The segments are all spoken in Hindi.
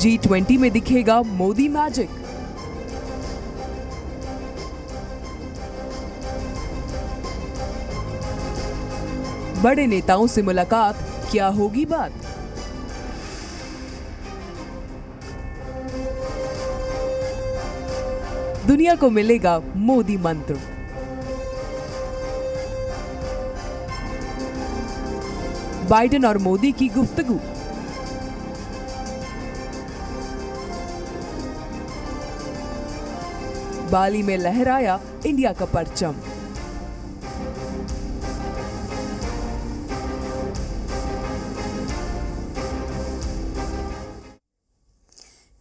G20 में दिखेगा मोदी मैजिक। बड़े नेताओं से मुलाकात, क्या होगी बात? दुनिया को मिलेगा मोदी मंत्र। बाइडेन और मोदी की गुफ्तगू। बाली में लहराया इंडिया का परचम।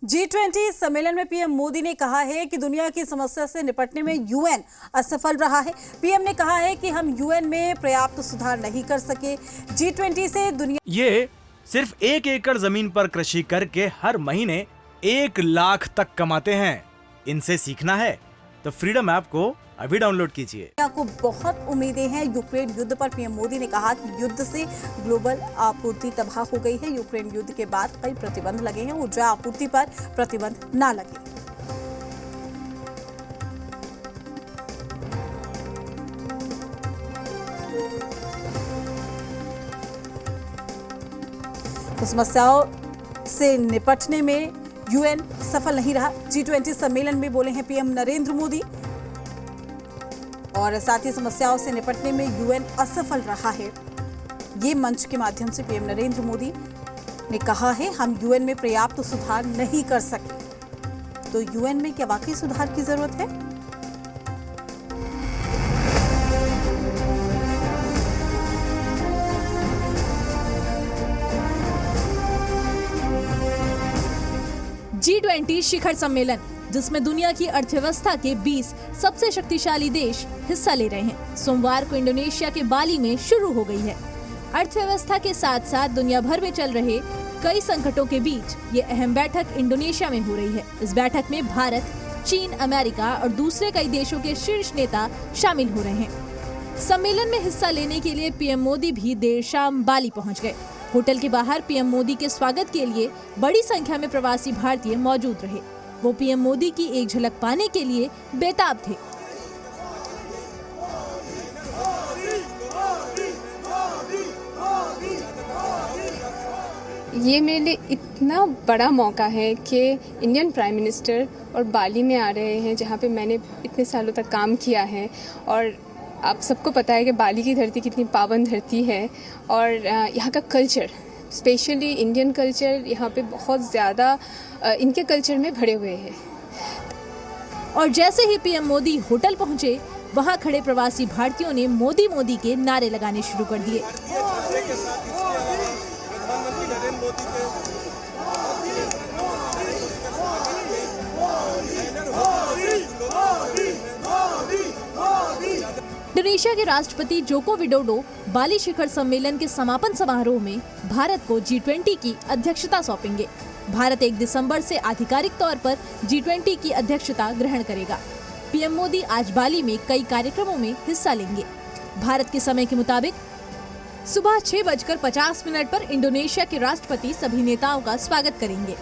G20 सम्मेलन में पीएम मोदी ने कहा है कि दुनिया की समस्या से निपटने में यूएन असफल रहा है। पीएम ने कहा है कि हम यूएन में पर्याप्त सुधार नहीं कर सके। G20 से दुनिया ये सिर्फ 1 एकड़ जमीन पर कृषि करके हर महीने 1 लाख तक कमाते हैं। इनसे सीखना है तो फ्रीडम ऐप को अभी डाउनलोड कीजिए। दुनिया को बहुत उम्मीदें हैं यूक्रेन युद्ध पर। पीएम मोदी ने कहा कि युद्ध से ग्लोबल आपूर्ति तबाह हो गई है। यूक्रेन युद्ध के बाद कई प्रतिबंध लगे हैं, ऊर्जा आपूर्ति पर प्रतिबंध ना लगे। तो समस्याओं से निपटने में यूएन सफल नहीं रहा। G20 सम्मेलन में बोले हैं पीएम नरेंद्र मोदी, और साथ ही समस्याओं से निपटने में यूएन असफल रहा है। ये मंच के माध्यम से पीएम नरेंद्र मोदी ने कहा है हम यूएन में पर्याप्त सुधार नहीं कर सके। तो यूएन में क्या वाकई सुधार की जरूरत है? G20 शिखर सम्मेलन, जिसमें दुनिया की अर्थव्यवस्था के 20 सबसे शक्तिशाली देश हिस्सा ले रहे हैं, सोमवार को इंडोनेशिया के बाली में शुरू हो गई है। अर्थव्यवस्था के साथ साथ दुनिया भर में चल रहे कई संकटों के बीच ये अहम बैठक इंडोनेशिया में हो रही है। इस बैठक में भारत, चीन, अमेरिका और दूसरे कई देशों के शीर्ष नेता शामिल हो रहे हैं। सम्मेलन में हिस्सा लेने के लिए पीएम मोदी भी देर शाम बाली पहुँच गए। होटल के बाहर पीएम मोदी के स्वागत के लिए बड़ी संख्या में प्रवासी भारतीय मौजूद रहे। वो पीएम मोदी की एक झलक पाने के लिए बेताब थे। ये मेरे लिए इतना बड़ा मौका है कि इंडियन प्राइम मिनिस्टर और बाली में आ रहे हैं, जहाँ पे मैंने इतने सालों तक काम किया है। और आप सबको पता है कि बाली की धरती कितनी पावन धरती है, और यहाँ का कल्चर, स्पेशली इंडियन कल्चर, यहाँ पे बहुत ज़्यादा इनके कल्चर में भरे हुए हैं। और जैसे ही पीएम मोदी होटल पहुंचे, वहां खड़े प्रवासी भारतीयों ने मोदी मोदी के नारे लगाने शुरू कर दिए। इंडोनेशिया के राष्ट्रपति जोको विडोडो बाली शिखर सम्मेलन के समापन समारोह में भारत को G20 की अध्यक्षता सौंपेंगे। भारत 1 दिसंबर से आधिकारिक तौर पर G20 की अध्यक्षता ग्रहण करेगा। पीएम मोदी आज बाली में कई कार्यक्रमों में हिस्सा लेंगे। भारत के समय के मुताबिक सुबह 6:50 पर इंडोनेशिया के राष्ट्रपति सभी नेताओं का स्वागत करेंगे।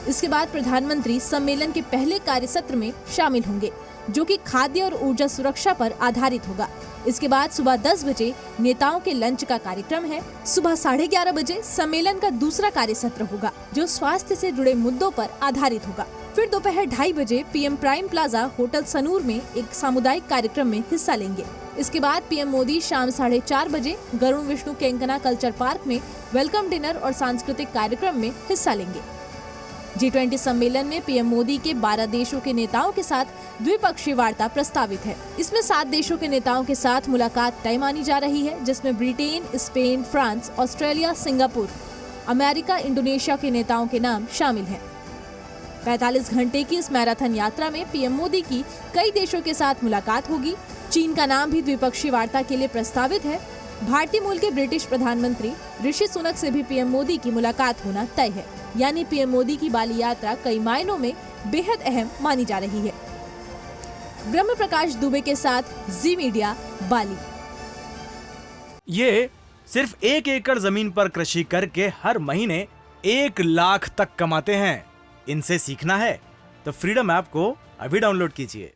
इसके बाद प्रधानमंत्री सम्मेलन के पहले कार्य सत्र में शामिल होंगे, जो कि खाद्य और ऊर्जा सुरक्षा पर आधारित होगा। इसके बाद सुबह 10 बजे नेताओं के लंच का कार्यक्रम है। सुबह 11:30 बजे सम्मेलन का दूसरा कार्य सत्र होगा, जो स्वास्थ्य से जुड़े मुद्दों पर आधारित होगा। फिर दोपहर 2:30 बजे PM prime plaza hotel Sanur में एक सामुदायिक कार्यक्रम में हिस्सा लेंगे। इसके बाद पीएम मोदी शाम 4:30 बजे गरुण विष्णु केंकना कल्चर पार्क में वेलकम डिनर और सांस्कृतिक कार्यक्रम में हिस्सा लेंगे। G20 सम्मेलन में पीएम मोदी के 12 देशों के नेताओं के साथ द्विपक्षीय वार्ता प्रस्तावित है। इसमें 7 देशों के नेताओं के साथ मुलाकात तय मानी जा रही है, जिसमें Britain, Spain, France, Australia, Singapore, America, Indonesia के नेताओं के नाम शामिल हैं। 45 घंटे की इस मैराथन यात्रा में पीएम मोदी की कई देशों के साथ मुलाकात होगी। चीन का नाम भी द्विपक्षीय वार्ता के लिए प्रस्तावित है। भारतीय मूल के ब्रिटिश प्रधानमंत्री ऋषि सुनक से भी पीएम मोदी की मुलाकात होना तय है। यानी पीएम मोदी की बाली यात्रा कई मायनों में बेहद अहम मानी जा रही है। ब्रह्म प्रकाश दुबे के साथ जी मीडिया, बाली। ये सिर्फ 1 एकड़ जमीन पर कृषि करके हर महीने 1 लाख तक कमाते हैं। इनसे सीखना है तो फ्रीडम ऐप को अभी डाउनलोड कीजिए।